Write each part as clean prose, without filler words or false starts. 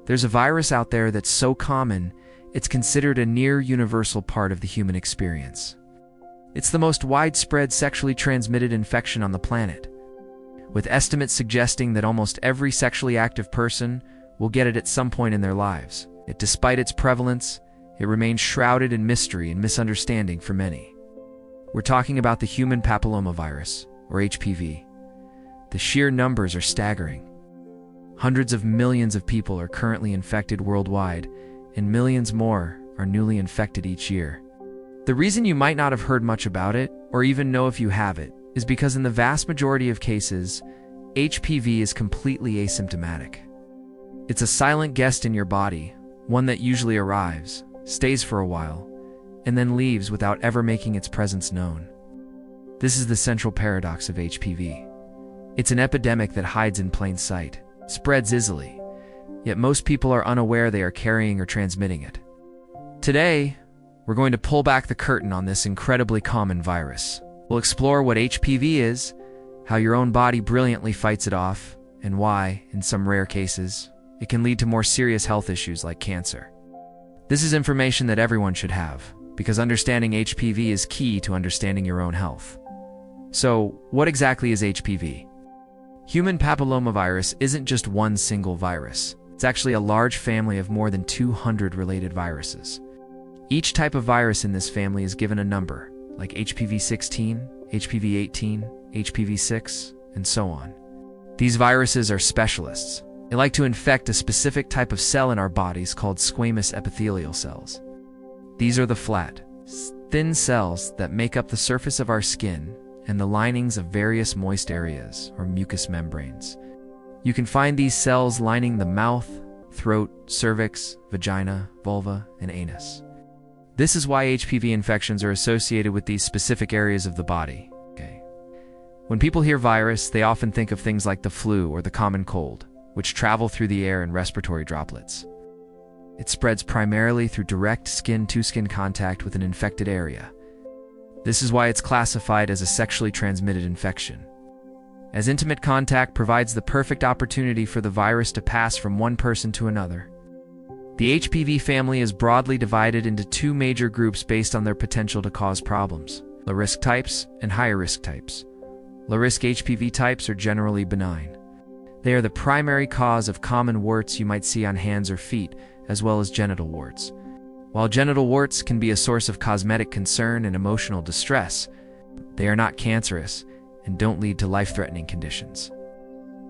There's a virus out there that's so common, it's considered a near universal part of the human experience. It's the most widespread sexually transmitted infection on the planet, with estimates suggesting that almost every sexually active person will get it at some point in their lives. Yet despite its prevalence, it remains shrouded in mystery and misunderstanding for many. We're talking about the human papillomavirus, or HPV. The sheer numbers are staggering. Hundreds of millions of people are currently infected worldwide, and millions more are newly infected each year. The reason you might not have heard much about it, or even know if you have it, is because in the vast majority of cases, HPV is completely asymptomatic. It's a silent guest in your body, one that usually arrives, stays for a while, and then leaves without ever making its presence known. This is the central paradox of HPV. It's an epidemic that hides in plain sight, spreads easily, yet most people are unaware they are carrying or transmitting it. Today, we're going to pull back the curtain on this incredibly common virus. We'll explore what HPV is, how your own body brilliantly fights it off, and why, in some rare cases, it can lead to more serious health issues like cancer. This is information that everyone should have, because understanding HPV is key to understanding your own health. So, what exactly is HPV? Human papillomavirus isn't just one single virus. It's actually a large family of more than 200 related viruses. Each type of virus in this family is given a number, like HPV 16, HPV 18, HPV 6, and so on. These viruses are specialists. They like to infect a specific type of cell in our bodies called squamous epithelial cells. These are the flat, thin cells that make up the surface of our skin and the linings of various moist areas, or mucous membranes. You can find these cells lining the mouth, throat, cervix, vagina, vulva, and anus. This is why HPV infections are associated with these specific areas of the body. When people hear virus, they often think of things like the flu or the common cold, which travel through the air in respiratory droplets. It spreads primarily through direct skin-to-skin contact with an infected area. This is why it's classified as a sexually transmitted infection, as intimate contact provides the perfect opportunity for the virus to pass from one person to another. The HPV family is broadly divided into two major groups based on their potential to cause problems: low-risk types and higher-risk types. Low-risk HPV types are generally benign. They are the primary cause of common warts you might see on hands or feet, as well as genital warts. While genital warts can be a source of cosmetic concern and emotional distress, they are not cancerous and don't lead to life-threatening conditions.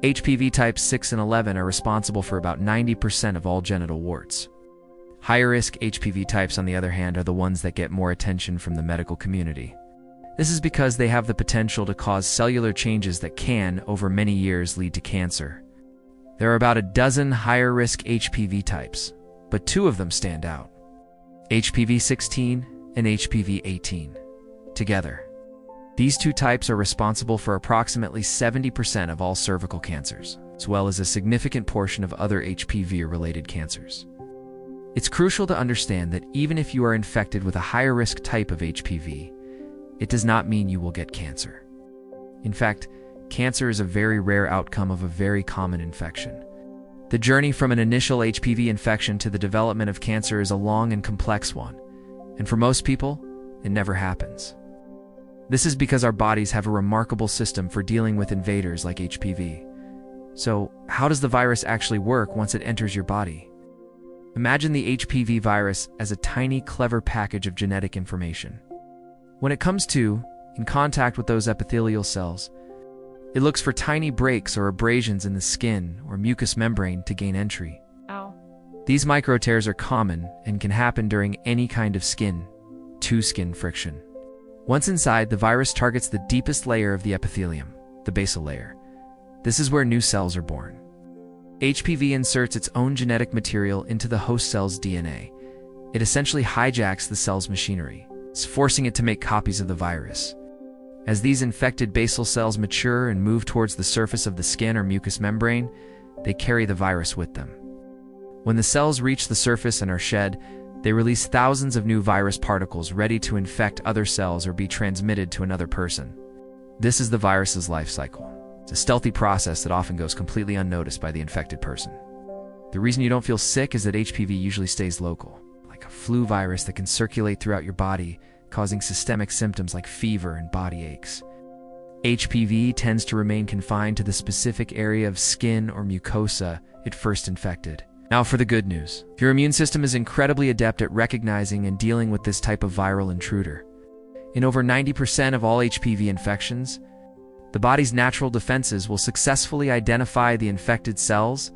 HPV types 6 and 11 are responsible for about 90% of all genital warts. Higher-risk HPV types, on the other hand, are the ones that get more attention from the medical community. This is because they have the potential to cause cellular changes that can, over many years, lead to cancer. There are about a dozen higher-risk HPV types, but two of them stand out: HPV 16 and HPV 18. Together, these two types are responsible for approximately 70% of all cervical cancers, as well as a significant portion of other HPV-related cancers. It's crucial to understand that even if you are infected with a higher-risk type of HPV, it does not mean you will get cancer. In fact, cancer is a very rare outcome of a very common infection. The journey from an initial HPV infection to the development of cancer is a long and complex one, and for most people, it never happens. This is because our bodies have a remarkable system for dealing with invaders like HPV. So, how does the virus actually work once it enters your body? Imagine the HPV virus as a tiny, clever package of genetic information. When it comes in contact with those epithelial cells, it looks for tiny breaks or abrasions in the skin or mucous membrane to gain entry. Ow. These microtears are common and can happen during any kind of skin-to-skin friction. Once inside, the virus targets the deepest layer of the epithelium, the basal layer. This is where new cells are born. HPV inserts its own genetic material into the host cell's DNA. It essentially hijacks the cell's machinery, forcing it to make copies of the virus. As these infected basal cells mature and move towards the surface of the skin or mucous membrane, they carry the virus with them. When the cells reach the surface and are shed, they release thousands of new virus particles ready to infect other cells or be transmitted to another person. This is the virus's life cycle. It's a stealthy process that often goes completely unnoticed by the infected person. The reason you don't feel sick is that HPV usually stays local, like a flu virus that can circulate throughout your body, causing systemic symptoms like fever and body aches. HPV tends to remain confined to the specific area of skin or mucosa it first infected. Now for the good news. Your immune system is incredibly adept at recognizing and dealing with this type of viral intruder. In over 90% of all HPV infections, the body's natural defenses will successfully identify the infected cells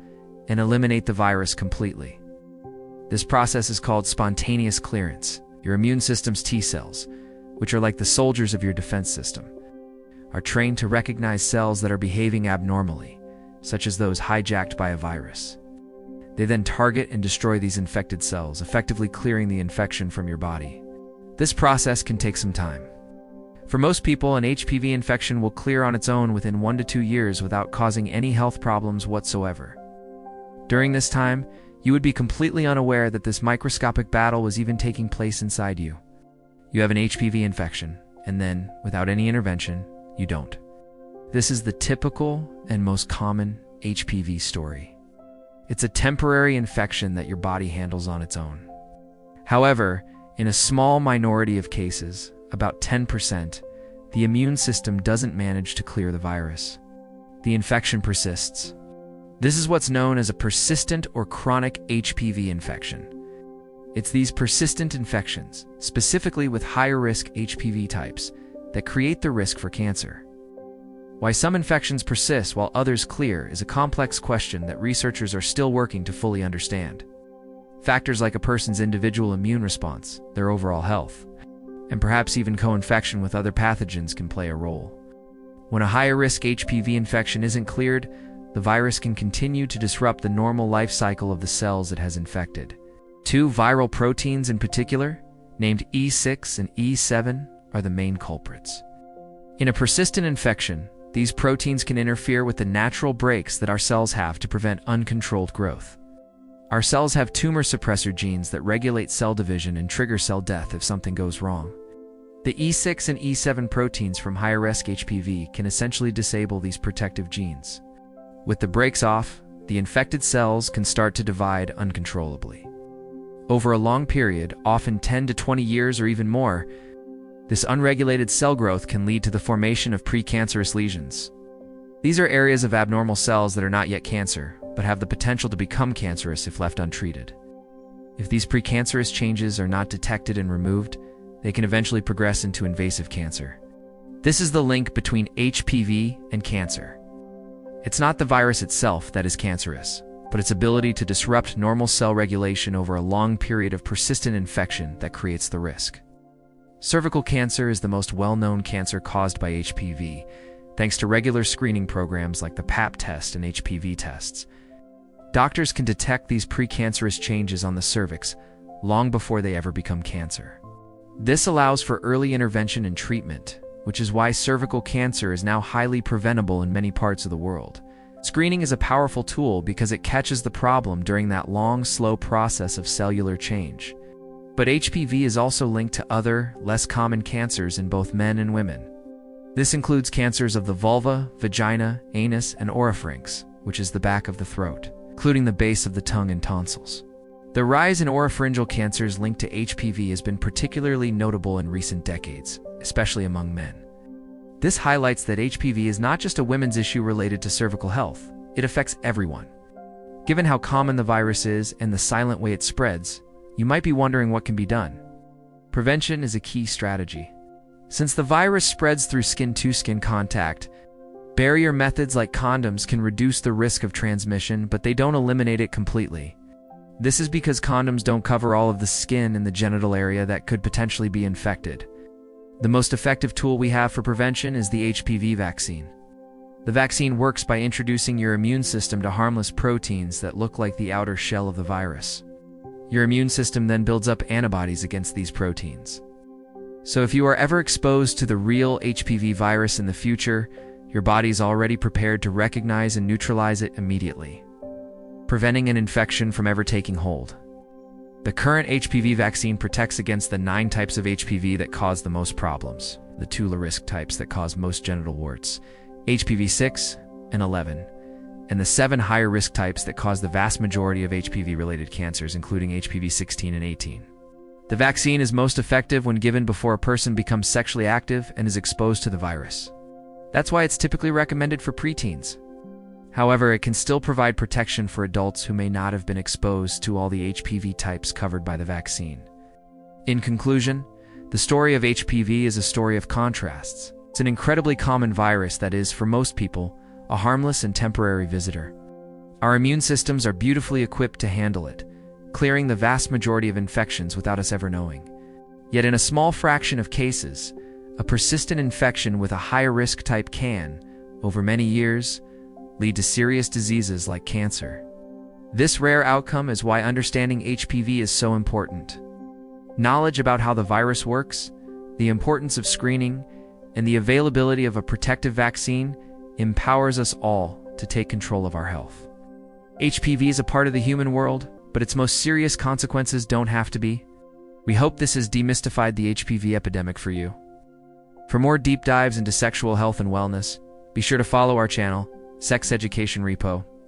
and eliminate the virus completely. This process is called spontaneous clearance. Your immune system's T cells, which are like the soldiers of your defense system, are trained to recognize cells that are behaving abnormally, such as those hijacked by a virus. They then target and destroy these infected cells, effectively clearing the infection from your body. This process can take some time. For most people, an HPV infection will clear on its own within 1 to 2 years without causing any health problems whatsoever. During this time, you would be completely unaware that this microscopic battle was even taking place inside you. You have an HPV infection, and then, without any intervention, you don't. This is the typical and most common HPV story. It's a temporary infection that your body handles on its own. However, in a small minority of cases, about 10%, the immune system doesn't manage to clear the virus. The infection persists. This is what's known as a persistent or chronic HPV infection. It's these persistent infections, specifically with higher-risk HPV types, that create the risk for cancer. Why some infections persist while others clear is a complex question that researchers are still working to fully understand. Factors like a person's individual immune response, their overall health, and perhaps even co-infection with other pathogens can play a role. When a higher-risk HPV infection isn't cleared, the virus can continue to disrupt the normal life cycle of the cells it has infected. 2 viral proteins in particular, named E6 and E7, are the main culprits. In a persistent infection, these proteins can interfere with the natural brakes that our cells have to prevent uncontrolled growth. Our cells have tumor suppressor genes that regulate cell division and trigger cell death if something goes wrong. The E6 and E7 proteins from higher-risk HPV can essentially disable these protective genes. With the brakes off, the infected cells can start to divide uncontrollably. Over a long period, often 10 to 20 years or even more, this unregulated cell growth can lead to the formation of precancerous lesions. These are areas of abnormal cells that are not yet cancer, but have the potential to become cancerous if left untreated. If these precancerous changes are not detected and removed, they can eventually progress into invasive cancer. This is the link between HPV and cancer. It's not the virus itself that is cancerous, but its ability to disrupt normal cell regulation over a long period of persistent infection that creates the risk. Cervical cancer is the most well-known cancer caused by HPV, thanks to regular screening programs like the Pap test and HPV tests. Doctors can detect these precancerous changes on the cervix long before they ever become cancer. This allows for early intervention and treatment, which is why cervical cancer is now highly preventable in many parts of the world. Screening is a powerful tool because it catches the problem during that long, slow process of cellular change. But HPV is also linked to other, less common cancers in both men and women. This includes cancers of the vulva, vagina, anus, and oropharynx, which is the back of the throat, including the base of the tongue and tonsils. The rise in oropharyngeal cancers linked to HPV has been particularly notable in recent decades, especially among men. This highlights that HPV is not just a women's issue related to cervical health, it affects everyone. Given how common the virus is and the silent way it spreads, you might be wondering what can be done. Prevention is a key strategy. Since the virus spreads through skin-to-skin contact, barrier methods like condoms can reduce the risk of transmission, but they don't eliminate it completely. This is because condoms don't cover all of the skin in the genital area that could potentially be infected. The most effective tool we have for prevention is the HPV vaccine. The vaccine works by introducing your immune system to harmless proteins that look like the outer shell of the virus. Your immune system then builds up antibodies against these proteins. So if you are ever exposed to the real HPV virus in the future, your body is already prepared to recognize and neutralize it immediately, preventing an infection from ever taking hold. The current HPV vaccine protects against the 9 types of HPV that cause the most problems, the 2 low-risk types that cause most genital warts, HPV 6 and 11. and the 7 higher risk types that cause the vast majority of HPV-related cancers, including HPV 16 and 18. The vaccine is most effective when given before a person becomes sexually active and is exposed to the virus. That's why it's typically recommended for preteens. However, it can still provide protection for adults who may not have been exposed to all the HPV types covered by the vaccine. In conclusion, the story of HPV is a story of contrasts. It's an incredibly common virus that is, for most people, a harmless and temporary visitor. Our immune systems are beautifully equipped to handle it, clearing the vast majority of infections without us ever knowing. Yet in a small fraction of cases, a persistent infection with a higher risk type can, over many years, lead to serious diseases like cancer. This rare outcome is why understanding HPV is so important. Knowledge about how the virus works, the importance of screening, and the availability of a protective vaccine empowers us all to take control of our health. HPV is a part of the human world, but its most serious consequences don't have to be. We hope this has demystified the HPV epidemic for you. For more deep dives into sexual health and wellness, be sure to follow our channel, Sex Education Repo.